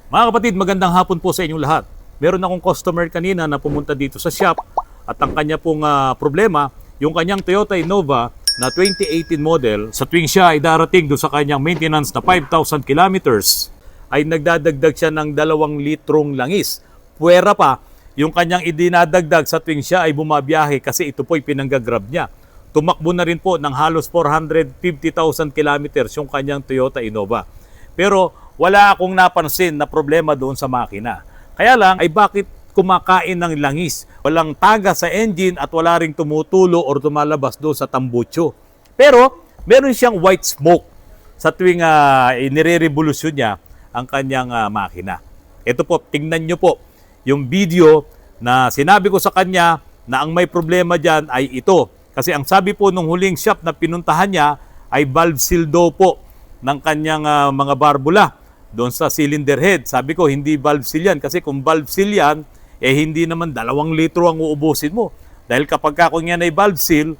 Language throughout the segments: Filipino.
Mga kapatid, magandang hapon po sa inyong lahat. Meron akong customer kanina na pumunta dito sa shop at ang kanya pong problema, yung kanyang Toyota Innova na 2018 model, sa tuwing siya ay darating doon sa kanyang maintenance na 5,000 kilometers, ay nagdadagdag siya ng 2 litrong langis. Puwera pa, yung kanyang idinadagdag sa tuwing siya ay bumabiyahe kasi ito po'y pinanggagrab niya. Tumakbo na rin po ng halos 450,000 kilometers yung kanyang Toyota Innova. Pero wala akong napansin na problema doon sa makina. Kaya lang ay bakit kumakain ng langis? Walang taga sa engine at wala ring tumutulo or tumalabas doon sa tambucho. Pero meron siyang white smoke sa tuwing inire-revolusyon niya ang kanyang makina. Ito po, tingnan nyo po yung video na sinabi ko sa kanya na ang may problema dyan ay ito. Kasi ang sabi po nung huling shop na pinuntahan niya ay valve seal daw po ng kanyang mga barbula doon sa cylinder head. Sabi ko, hindi valve seal yan. Kasi kung valve seal yan, hindi naman 2 litro ang uubusin mo. Dahil kapag kung yan ay valve seal,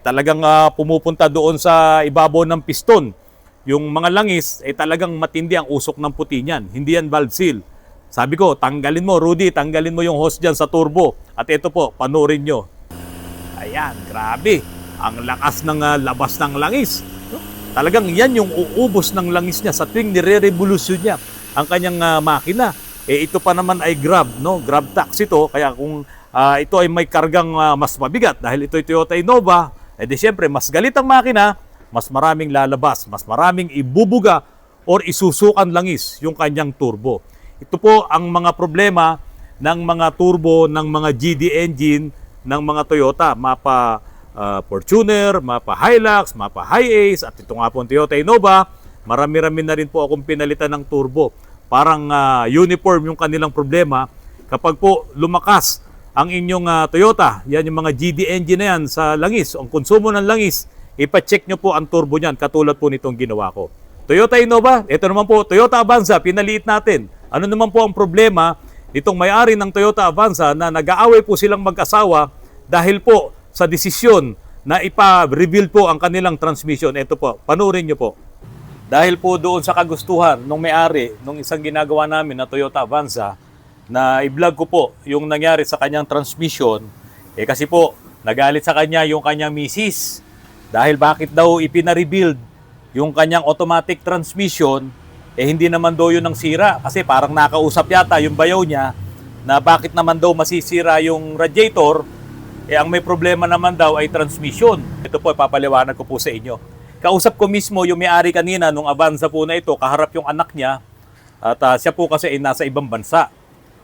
talagang pumupunta doon sa ibabaw ng piston. Yung mga langis, talagang matindi ang usok ng puti niyan. Hindi yan valve seal. Sabi ko, tanggalin mo, Rudy, tanggalin mo yung hose dyan sa turbo. At ito po, panurin nyo. Ayan, grabe. Ang lakas ng labas ng langis. Talagang yan yung uubos ng langis niya sa tuwing nire-revolusyon niya ang kanyang makina. Ito pa naman ay grab, no? Grab tax ito. Kaya kung ito ay may kargang mas mabigat dahil ito ay Toyota Innova, di syempre mas galit ang makina, mas maraming lalabas, mas maraming ibubuga or isusukan langis yung kanyang turbo. Ito po ang mga problema ng mga turbo ng mga GD engine ng mga Toyota, mapa Fortuner, mapa Hilux, mapa Hi-Ace, at ito nga po ang Toyota Innova. Marami-rami na rin po akong pinalitan ng turbo. Parang uniform yung kanilang problema. Kapag po lumakas ang inyong Toyota, yan yung mga GD engine na yan sa langis, ang konsumo ng langis, ipacheck nyo po ang turbo niyan, katulad po nitong ginawa ko. Toyota Innova, ito naman po, Toyota Avanza, pinaliit natin. Ano naman po ang problema nitong may-ari ng Toyota Avanza na nag-aaway po silang mag-asawa dahil po sa desisyon na ipa-reveal po ang kanilang transmission. Ito po, panurin nyo po. Dahil po doon sa kagustuhan nung may-ari, nung isang ginagawa namin na Toyota Avanza, na i-vlog ko po yung nangyari sa kanyang transmission, kasi po, nagalit sa kanya yung kanyang misis. Dahil bakit daw ipina-rebuild yung kanyang automatic transmission, hindi naman daw yun ang sira. Kasi parang nakausap yata yung bayaw niya na bakit naman daw masisira yung radiator, ang may problema naman daw ay transmission. Ito po, papaliwanag ko po sa inyo. Kausap ko mismo yung may-ari kanina nung Avanza po na ito, kaharap yung anak niya, at siya po kasi ay nasa ibang bansa.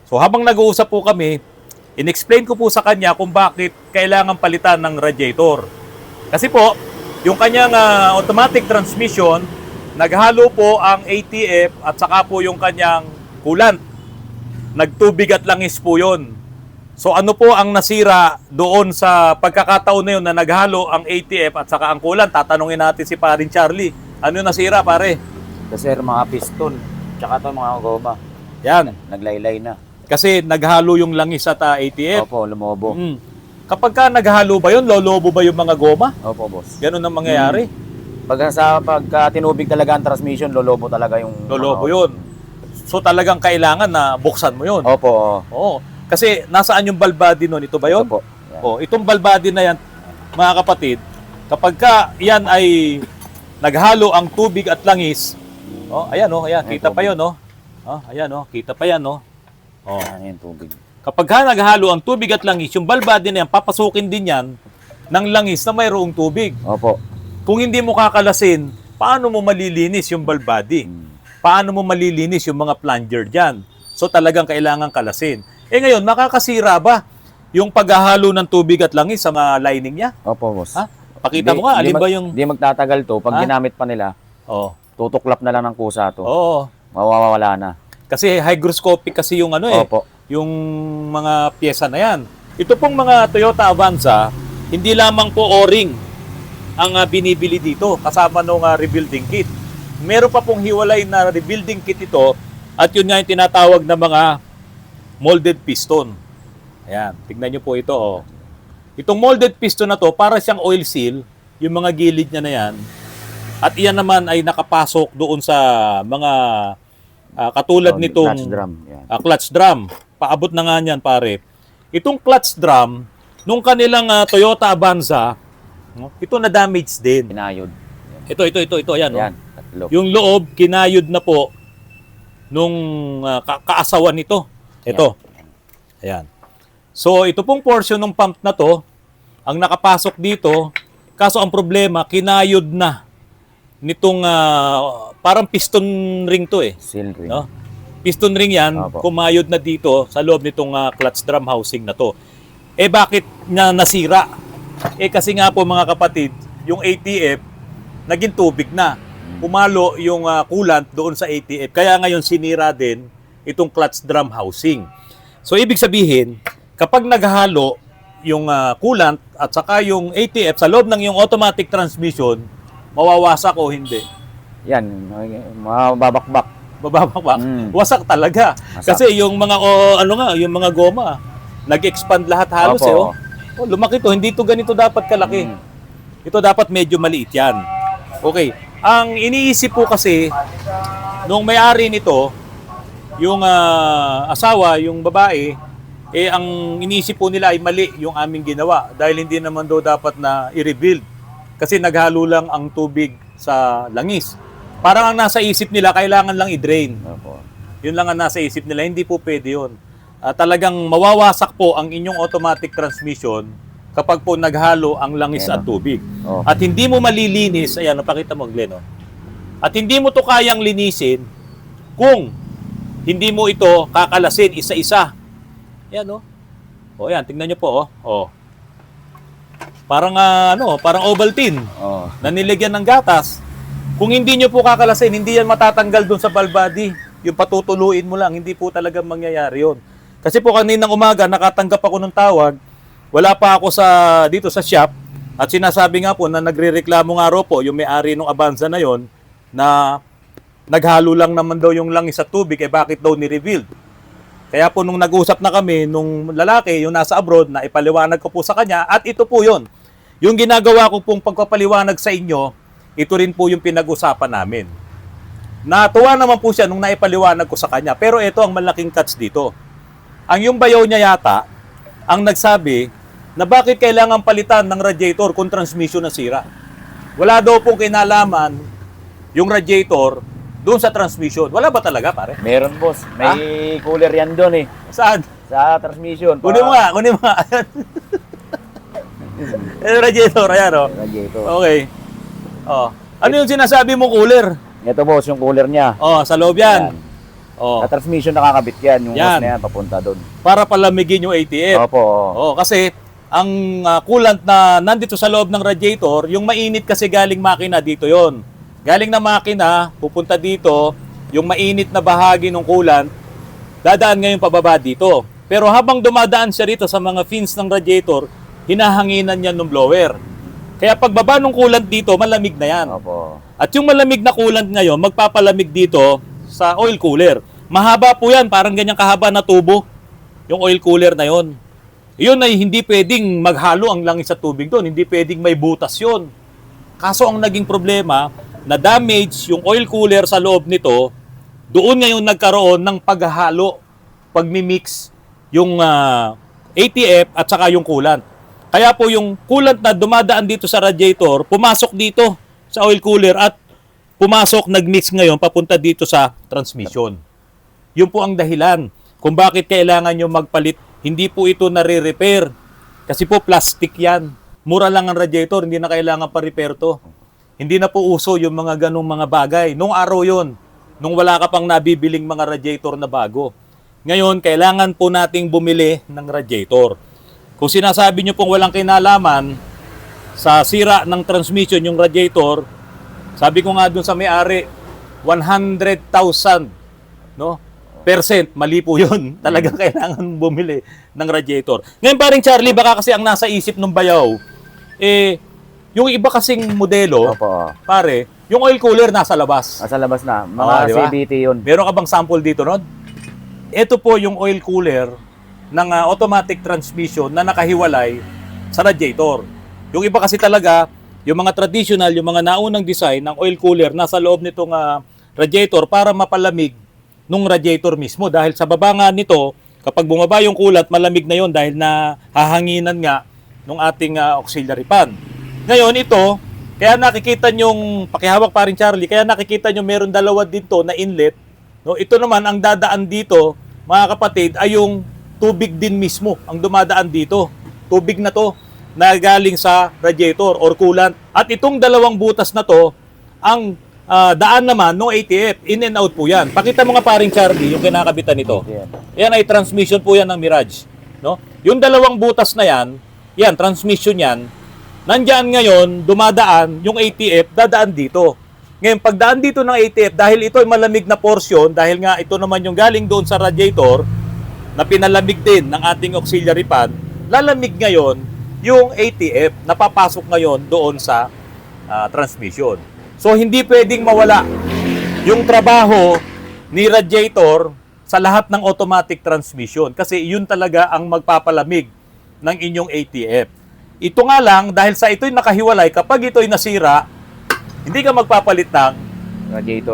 So habang nag-uusap po kami, in-explain ko po sa kanya kung bakit kailangan palitan ng radiator. Kasi po, yung kanyang automatic transmission, naghalo po ang ATF at saka po yung kanyang coolant. Nagtubig at langis po yun. So ano po ang nasira doon sa pagkakataon na yun na naghalo ang ATF at saka ang coolant? Tatanungin natin si parin Charlie. Ano yung nasira, pare? Kasi mga piston, tsaka to mga goma. Yan. Naglaylay na. Kasi naghalo yung langis at ATF. Opo, lumobo. Kapag ka naghalo ba yun, lolobo ba yung mga goma? Opo, boss. Ganun ang mangyayari? Pagka tinubig talaga ang transmission, lolobo talaga yung... Lolobo yun. So talagang kailangan na buksan mo yun? Opo. Oo. Kasi nasaan yung valve body nun? Ito ba yun? Opo. Oh, itong valve body na yan, mga kapatid, kapag ka yan ay naghalo ang tubig at langis, ayan ayan, kita pa yun, ayan kita pa yan, Ayan, tubig. Kapag ka naghalo ang tubig at langis, yung valve body na yan, papasukin din yan ng langis na mayroong tubig. Opo. Kung hindi mo kakalasin, paano mo malilinis yung valve body? Paano mo malilinis yung mga plunger dyan? So talagang kailangan kalasin. Ngayon, makakasira ba yung paghahalo ng tubig at langis sa mga lining niya? Opo, boss. Ha? Pakita mo nga, alin ba yung... Hindi magtatagal to. Pag ginamit pa nila, tutuklap na lang ng kusa to. Oo. Mawawala na. Kasi hygroscopic kasi yung Opo. yung mga pyesa na yan. Ito pong mga Toyota Avanza, hindi lamang po O-ring ang binibili dito kasama nung rebuilding kit. Meron pa pong hiwalay na rebuilding kit ito at yun nga yung tinatawag na mga molded piston. Ayan, tignan nyo po ito. Itong molded piston na to, para siyang oil seal, yung mga gilid niya na yan. At iyan naman ay nakapasok doon sa mga Katulad nitong clutch drum. Yan. clutch drum. Paabot na nga niyan, pare. Itong clutch drum, nung kanilang Toyota Avanza, no, ito na damage din. Pinayod. Ito, ayan. No? Yan, tatlo. Yung loob, kinayod na po nung kaasawa nito. Ito. Ayan. So, ito pong portion ng pump na to, ang nakapasok dito, kaso ang problema, kinayod na nitong parang piston ring to eh. Seal ring. No? Piston ring yan, Opo. kumayod na dito sa loob nitong clutch drum housing na to. Eh bakit na nasira? Eh kasi nga po mga kapatid, yung ATF, naging tubig na. Pumalo yung coolant doon sa ATF. Kaya ngayon sinira din itong clutch drum housing. So ibig sabihin, kapag naghalo yung coolant at saka yung ATF sa loob ng yung automatic transmission, mawawasak o hindi? Yan, mababakbak. Bababak. Wasak talaga. Wasak. Kasi yung mga yung mga goma, nag-expand lahat halos Opo. Oh, lumaki to, hindi to ganito dapat kalaki. Ito dapat medyo maliit 'yan. Okay. Ang iniisip po kasi nung may-ari nito, yung asawa, yung babae, eh ang iniisip po nila ay mali yung aming ginawa dahil hindi naman daw dapat na i-rebuild kasi naghalo lang ang tubig sa langis. Parang ang nasa isip nila, kailangan lang i-drain. Opo. Yun lang ang nasa isip nila. Hindi po pwede yun. Talagang mawawasak po ang inyong automatic transmission kapag po naghalo ang langis at tubig. Oh. At hindi mo malilinis, ayan, napakita mo, Glenn. Oh. At hindi mo to kayang linisin kung hindi mo ito kakalasin isa-isa. Ayan, oh. O, ayan, tingnan nyo po, oh. Oh. Parang, parang Ovaltine Oh. na niligyan ng gatas. Kung hindi nyo po kakalasin, hindi yan matatanggal dun sa valve body. Yung patutuluin mo lang, hindi po talaga mangyayari yun. Kasi po kaninang umaga, nakatanggap ako ng tawag, wala pa ako dito sa shop, at sinasabi nga po na nagrereklamo nga raw po yung may-ari ng Avanza na yon na naghalo lang naman daw yung langis sa tubig, eh bakit daw ni-revealed? Kaya po nung nag-usap na kami, nung lalaki, yung nasa abroad, na ipaliwanag ko po sa kanya, at ito po yun. Yung ginagawa ko pong pagpapaliwanag sa inyo, ito rin po yung pinag-usapan namin. Natuwa naman po siya nung naipaliwanag ko sa kanya. Pero ito ang malaking catch dito. Ang yung bayaw niya yata, ang nagsabi na bakit kailangan palitan ng radiator kung transmission na sira. Wala daw pong kinalaman yung radiator doon sa transmission. Wala ba talaga, pare? Meron, boss. May cooler yan doon eh. Saan? Sa transmission. Kunin mo nga. Radiator, ayan o. Radiator. Okay. Oh. Ano yung sinasabi mong cooler? Ito, boss, yung cooler niya. Oh, sa loob yan. Oh. Sa transmission nakakabit yan. Yung Yan. hose na yan, papunta doon. Para palamigin yung ATF. Opo. Oh, kasi ang coolant na nandito sa loob ng radiator, yung mainit kasi galing makina dito yon. Galing na makina, pupunta dito, yung mainit na bahagi ng coolant, dadaan ngayon pababa dito. Pero habang dumadaan siya rito sa mga fins ng radiator, hinahanginan niya ng blower. Kaya pagbaba ng coolant dito, malamig na yan. Opo. At yung malamig na coolant ngayon, magpapalamig dito sa oil cooler. Mahaba po yan, parang ganyang kahaba na tubo, yung oil cooler na yon. Yun ay hindi pwedeng maghalo ang langis sa tubig doon, hindi pwedeng may butas yun. Kaso ang naging problema, na damage yung oil cooler sa loob nito, doon ngayon nagkaroon ng paghahalo, pagmimix yung ATF at saka yung coolant. Kaya po yung coolant na dumadaan dito sa radiator, pumasok dito sa oil cooler at pumasok, nagmix ngayon, papunta dito sa transmission. Yun po ang dahilan kung bakit kailangan nyo magpalit. Hindi po ito nare-repair. Kasi po plastic yan. Mura lang ang radiator, hindi na kailangan pa-repair to. Hindi na po uso yung mga ganong mga bagay. Nung araw yon, nung wala ka pang nabibiling mga radiator na bago. Ngayon, kailangan po nating bumili ng radiator. Kung sinasabi nyo pong walang kinalaman sa sira ng transmission yung radiator, sabi ko nga dun sa may-ari, 100,000 no? % mali po yun. Talagang kailangan bumili ng radiator. Ngayon paring Charlie, baka kasi ang nasa isip ng bayaw, yung iba kasing modelo, Opo. pare, yung oil cooler nasa labas. Nasa labas na. Mga Di ba? CVT yun. Meron ka bang sample dito, Rod? Ito po yung oil cooler ng automatic transmission na nakahiwalay sa radiator. Yung iba kasi talaga, yung mga traditional, yung mga naunang design ng oil cooler nasa loob nitong radiator para mapalamig nung radiator mismo. Dahil sa baba nga nito, kapag bumaba yung kulat, malamig na yon dahil na hahanginan nga ng ating auxiliary fan. Ngayon ito, kaya nakikita nyong, pakihawak pa rin Charlie, kaya nakikita nyo meron dalawa dito na inlet. No, ito naman ang dadaan dito, mga kapatid, ay yung tubig din mismo ang dumadaan dito. Tubig na to na galing sa radiator or coolant. At itong dalawang butas na to, ang daan naman ng ATF, in and out po yan. Pakita mo nga paring Charlie, yung kinakabitan nito. Yan ay transmission po yan ng Mirage. No? Yung dalawang butas na yan, yan, transmission yan, nandyan ngayon, dumadaan, yung ATF, dadaan dito. Ngayon, pagdaan dito ng ATF, dahil ito ay malamig na portion, dahil nga ito naman yung galing doon sa radiator, na pinalamig din ng ating auxiliary fan, lalamig ngayon yung ATF, napapasok ngayon doon sa transmission. So, hindi pwedeng mawala yung trabaho ni radiator sa lahat ng automatic transmission kasi yun talaga ang magpapalamig ng inyong ATF. Ito nga lang, dahil sa ito'y nakahiwalay, kapag ito'y nasira, hindi ka magpapalit ng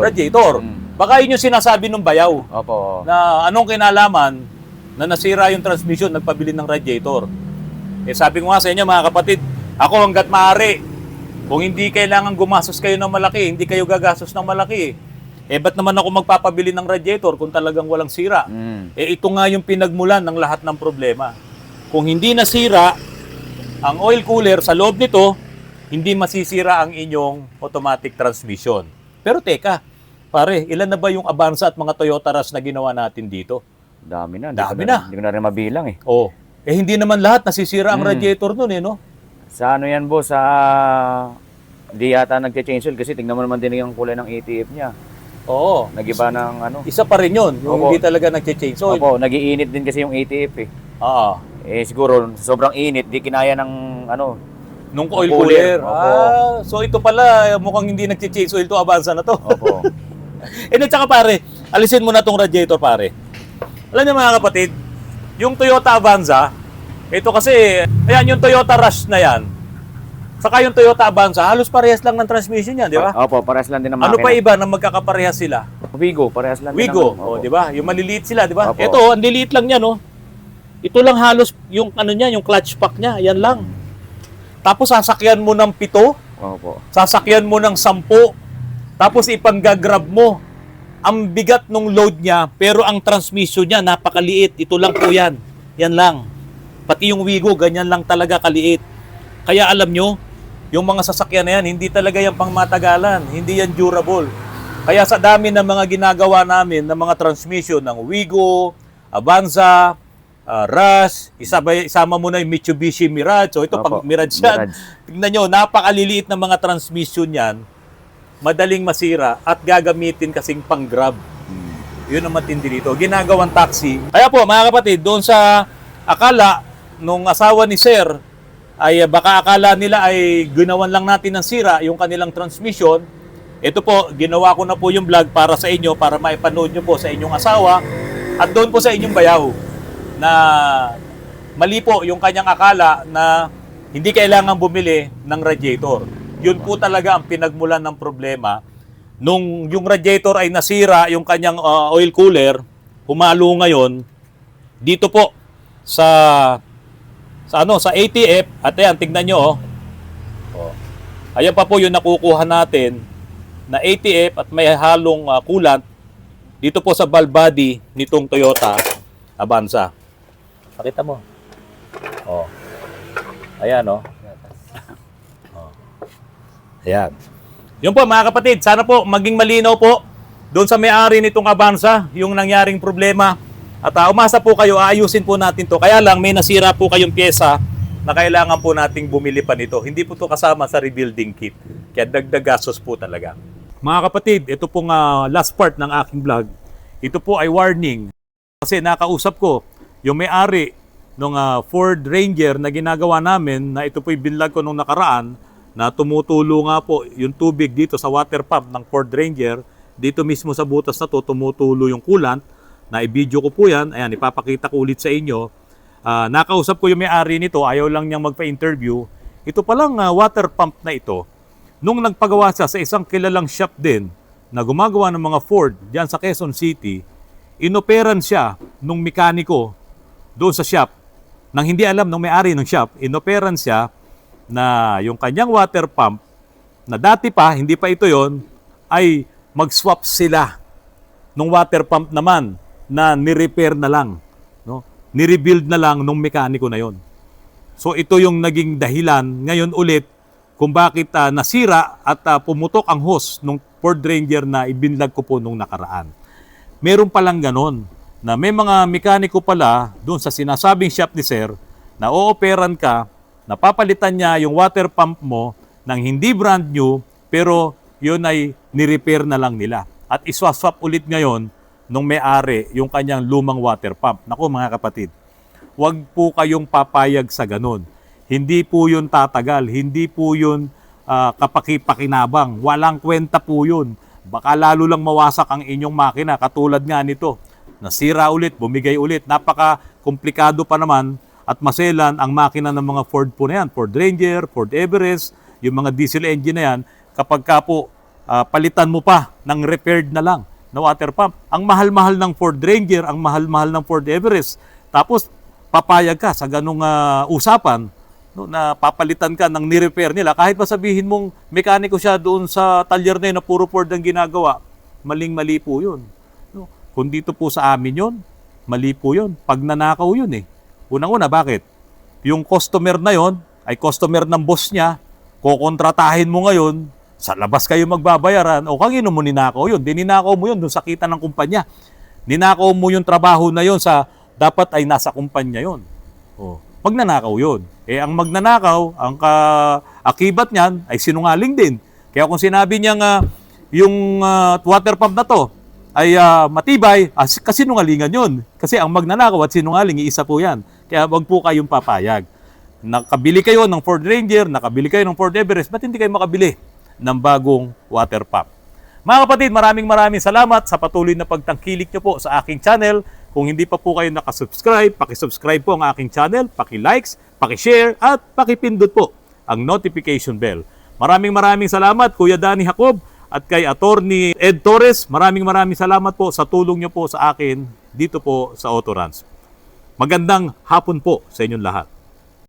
radiator. Baka yun yung sinasabi ng bayaw. Opo. Na anong kinalaman na nasira yung transmission, nagpabili ng radiator. Eh sabi ko nga sa inyo mga kapatid, ako hanggat maaari, kung hindi kailangan gumastos kayo ng malaki, hindi kayo gagastos ng malaki. Eh ba't naman ako magpapabili ng radiator kung talagang walang sira? Eh ito nga yung pinagmulan ng lahat ng problema. Kung hindi nasira ang oil cooler sa loob nito, hindi masisira ang inyong automatic transmission. Pero teka, pare, ilan na ba yung Avanza at mga Toyota Rush na ginawa natin dito? Dami na. Dami na. Hindi ko na rin mabilang eh. Oh. Eh hindi naman lahat nasisira ang radiator nun eh, no? Sa ano yan, boss? Sa... Hindi yata nag-change oil kasi tingnan mo naman din yung kulay ng ATF niya. Oo. Nag-iba ng ano. Isa pa rin yun, yung Opo. hindi talaga nag-change oil. Opo, nag-iinit din kasi yung ATF eh. Oo. Eh siguro, sobrang init, di kinaya ng ano. Nung oil Cooler. cooler. Opo. So ito pala, mukhang hindi nag-change oil to Avanza na to. Opo. At saka pare, alisin mo na tong radiator pare. Alam niyo mga kapatid, yung Toyota Avanza, ito kasi, ayan yung Toyota Rush na yan. Saka yung Toyota Avanza, halos parehas lang ng transmission yan, di ba? Opo, parehas lang din ang Ano makina. pa iba na magkakaparehas sila? Wigo, parehas lang din Wigo, ang- Opo. di ba? Yung maliliit sila, di ba? Opo. Ito, ang liliit lang niya, no? Ito lang halos yung ano niya, yung clutch pack niya, yan lang. Tapos sasakyan mo ng 7, Opo. sasakyan mo ng 10, tapos ipanggagrab mo. Ang bigat ng load niya, pero ang transmission niya napakaliit. Ito lang po yan. Yan lang. Pati yung Wigo, ganyan lang talaga kaliit. Kaya alam nyo, yung mga sasakyan na yan, hindi talaga yan pangmatagalan. Hindi yan durable. Kaya sa dami ng mga ginagawa namin ng mga transmission ng Wigo, Avanza, Rush, isama mo na yung Mitsubishi Mirage. So ito, Opo, pang Mirage yan. Mirage. Tignan nyo, napakaliliit ng mga transmission yan. Madaling masira at gagamitin kasing pang-grab. Yun ang matindi dito. Ginagawang taxi. Kaya po, mga kapatid, doon sa akala nung asawa ni Sir, ay baka akala nila ay ginawan lang natin ng sira yung kanilang transmission. Ito po, ginawa ko na po yung vlog para sa inyo, para maipanood nyo po sa inyong asawa at doon po sa inyong bayaw na mali po yung kanyang akala na hindi kailangan bumili ng radiator. Yun po talaga ang pinagmulan ng problema. Nung yung radiator ay nasira, yung kanyang oil cooler, humalo ngayon dito po sa ATF. At ayan, tignan nyo oh. Ayan pa po yung nakukuha natin na ATF at may halong coolant dito po sa valve body nitong Toyota Avanza. Pakita mo. Oh. Ayan oh. Ayan. Yun po mga kapatid, sana po maging malinaw po doon sa may-ari nitong Avanza yung nangyaring problema. At umasa po kayo, aayusin po natin to. Kaya lang may nasira po kayong pyesa na kailangan po nating bumili pa nito. Hindi po to kasama sa rebuilding kit. Kaya dagdag gastos po talaga. Mga kapatid, ito pong last part ng aking vlog. Ito po ay warning. Kasi nakausap ko yung may-ari ng Ford Ranger na ginagawa namin na ito po'y binlog ko nung nakaraan na tumutulo nga po yung tubig dito sa water pump ng Ford Ranger. Dito mismo sa butas na to tumutulo yung coolant. Na i-video ko po yan. Ayan, ipapakita ko ulit sa inyo. Nakausap ko yung may-ari nito. Ayaw lang niyang magpa-interview. Ito palang water pump na ito. Nung nagpagawa siya sa isang kilalang shop din na gumagawa ng mga Ford diyan sa Quezon City, inoperan siya nung mekaniko doon sa shop, nang hindi alam ng may-ari ng shop, inoperan siya na yung kanyang water pump, na dati pa, hindi pa ito yon, ay mag-swap sila nung water pump naman na ni-repair na lang. No? Ni-rebuild na lang nung mekaniko na yon. So ito yung naging dahilan ngayon ulit kung bakit nasira at pumutok ang hose nung Ford Ranger na ibinlag ko po nung nakaraan. Meron palang ganon na may mga mekaniko pala doon sa sinasabing shop ni Sir na ooperan ka, napapalitan niya yung water pump mo ng hindi brand new pero yun ay ni-repair na lang nila. At iswaswap ulit ngayon nung may-ari yung kanyang lumang water pump. Naku mga kapatid, huwag po kayong papayag sa ganon. Hindi po yun tatagal, hindi po yun kapaki-pakinabang. Walang kwenta po yun. Baka lalo lang mawasak ang inyong makina katulad nga nito. Nasira ulit, bumigay ulit. Napaka-komplikado pa naman at maselan ang makina ng mga Ford po na yan. Ford Ranger, Ford Everest, yung mga diesel engine na yan. Kapag ka po palitan mo pa ng repaired na lang na water pump. Ang mahal-mahal ng Ford Ranger, ang mahal-mahal ng Ford Everest. Tapos papayag ka sa ganung usapan, no, na papalitan ka ng ni-repair nila. Kahit pa sabihin mong mekaniko siya doon sa talyer na yun na puro Ford ang ginagawa, maling-mali po yun. No? Kung dito po sa amin yun, mali po yun. Pag nanakaw yun eh. Unang-una, bakit? Yung customer na yun ay customer ng boss niya, kukontratahin mo ngayon, sa labas kayo magbabayaran, o kanino mo ninakaw yun? Dininakaw mo yun doon sa kita ng kumpanya. Ninakaw mo yung trabaho na yun sa dapat ay nasa kumpanya yun. O, magnanakaw yun. Eh, ang magnanakaw, ang akibat niyan ay sinungaling din. Kaya kung sinabi niya nga yung water pump na to ay matibay, kasinungalingan yun. Kasi ang magnanakaw at sinungaling, iisa po yan. Kaya wag po kayong papayag. Nakabili kayo ng Ford Ranger, nakabili kayo ng Ford Everest, ba't hindi kayo makabili ng bagong water pump? Mga kapatid, maraming salamat sa patuloy na pagtangkilik nyo po sa aking channel. Kung hindi pa po kayo nakasubscribe, pakisubscribe po ang aking channel, pakilikes, pakishare, at pakipindot po ang notification bell. Maraming salamat, Kuya Danny Jacob, at kay Attorney Ed Torres. Maraming salamat po sa tulong nyo po sa akin dito po sa Autorans. Magandang hapon po sa inyong lahat.